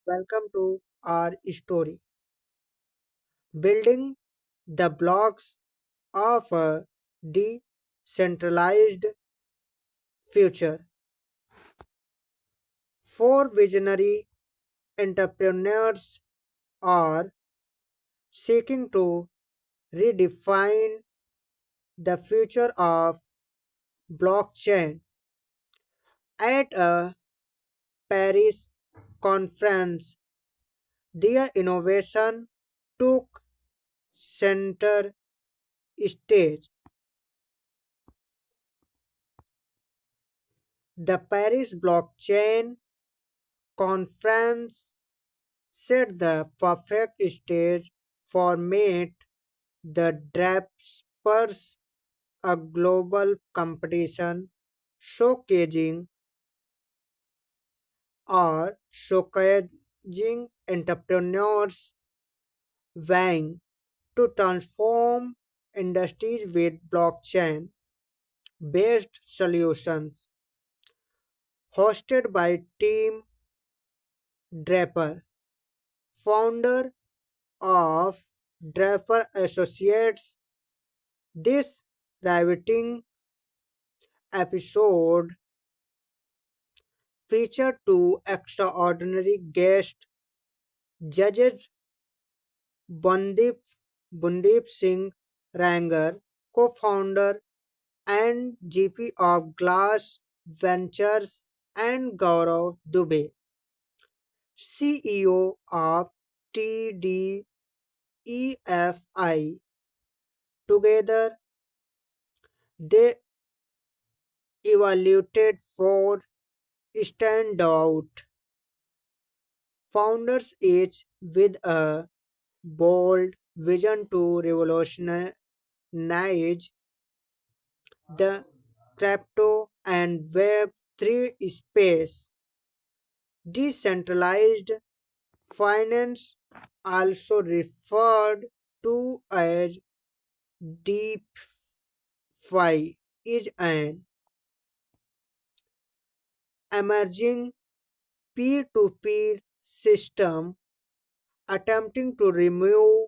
welcome to our story. Building the blocks of a decentralized future. Four visionary entrepreneurs are seeking to redefine the future of blockchain at a Paris conference. Their innovation took center stage. The Paris Blockchain Conference set the perfect stage for Mate the Drapers, a global competition showcasing showcasing entrepreneurs vying to transform industries with blockchain based solutions. Hosted by Tim Draper, founder of Draper Associates. This riveting episode featured two extraordinary guest judges, Bandip, Bundeep Singh Ranger, co-founder and GP of Glass Ventures, and Gaurav Dubey, CEO of TDEFI. Together, they evaluated four standout founders, each with a bold vision to revolutionize the crypto and Web3 space. Decentralized finance, also referred to as DeFi, is an emerging peer-to-peer system attempting to remove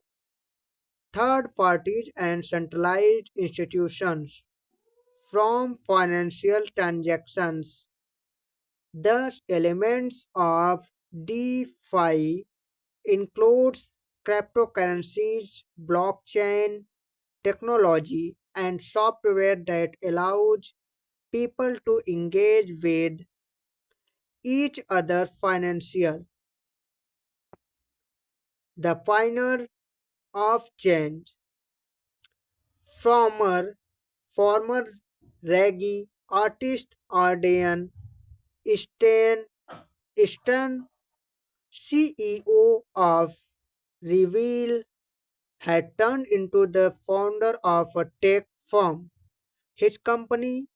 third parties and centralized institutions from financial transactions. Thus, elements of DeFi includes cryptocurrencies, blockchain technology, and software that allows people to engage with each other financial. The pioneer of change, former former reggae artist Ardean Stan, Stan, CEO of Reveal, had turned into the founder of a tech firm. His company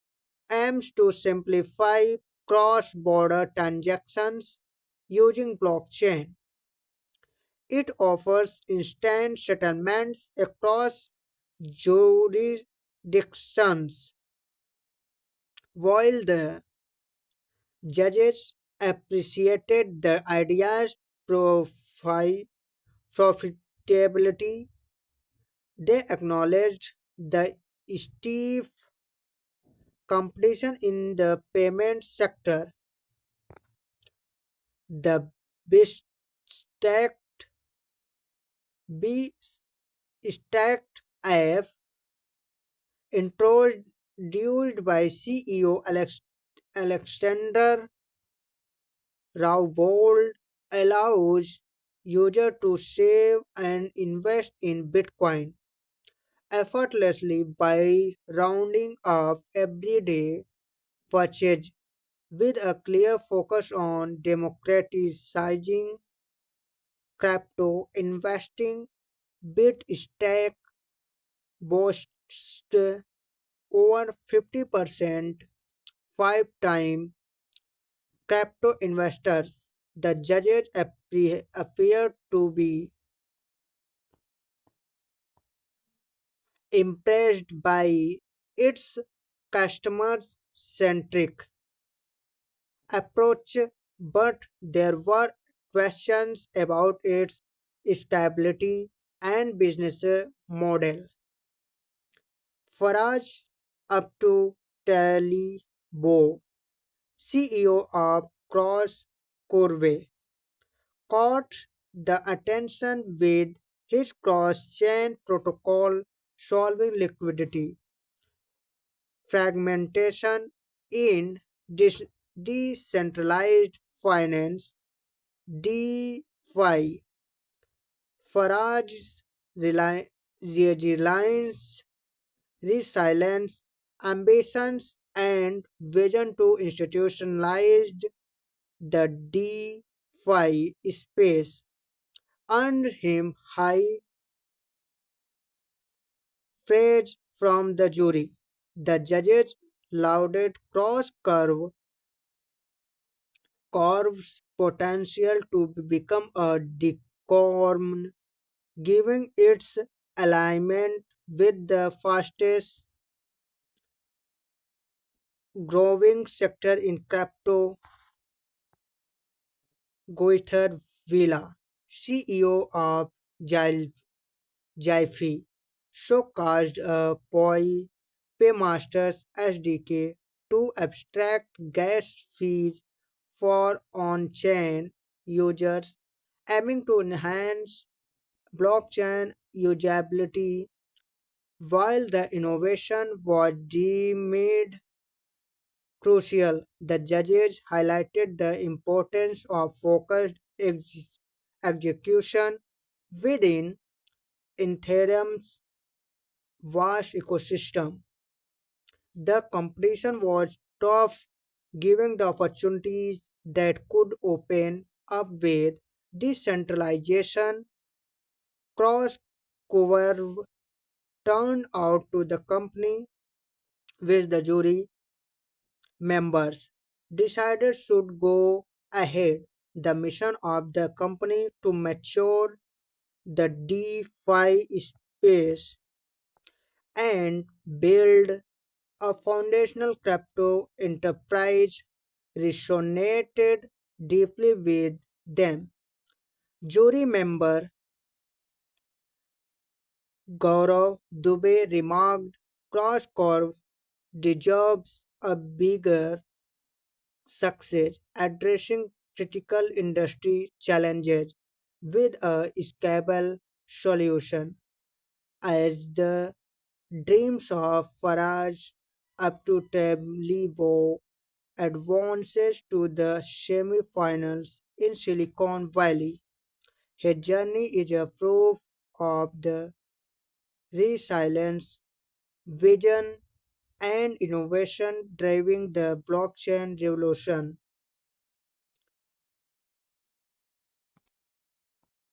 aims to simplify cross-border transactions using blockchain. It offers instant settlements across jurisdictions. While the judges appreciated the idea's profitability, they acknowledged the stiff competition in the payment sector. The stacked B stacked F introduced by CEO Alexander Raubold allows users to save and invest in Bitcoin effortlessly by rounding up everyday purchase with a clear focus on democratizing crypto investing. BitStack boasts over 50% five-time crypto investors. The judges appear to be impressed by its customer-centric approach, but there were questions about its stability and business model. Farage up to Talibo, CEO of Cross Corway, caught the attention with his cross-chain protocol solving liquidity fragmentation in decentralized finance DeFi. Farage's resilience, resilience, ambitions, and vision to institutionalize the DeFi space earned him high praise from the jury. The judges lauded Corv's potential to become a decorn, giving its alignment with the fastest growing sector in crypto. Goithar Villa, CEO of Jiffy, showcased a Paymasters SDK to abstract gas fees for on-chain users, aiming to enhance blockchain usability. While the innovation was deemed crucial, the judges highlighted the importance of focused execution within Ethereum's vast ecosystem. The competition was tough, given the opportunities that could open up with decentralization. Cross Curve turned out to the company which the jury members decided should go ahead. The mission of the company to mature the DeFi space and build a foundational crypto enterprise resonated deeply with them. Jury member Gaurav Dubey remarked CrossCorp deserves a bigger success addressing critical industry challenges with a scalable solution as the dreams of Farage up to Talibo advances to the semi-finals in Silicon Valley. His journey is a proof of the resilience, vision, and innovation driving the blockchain revolution.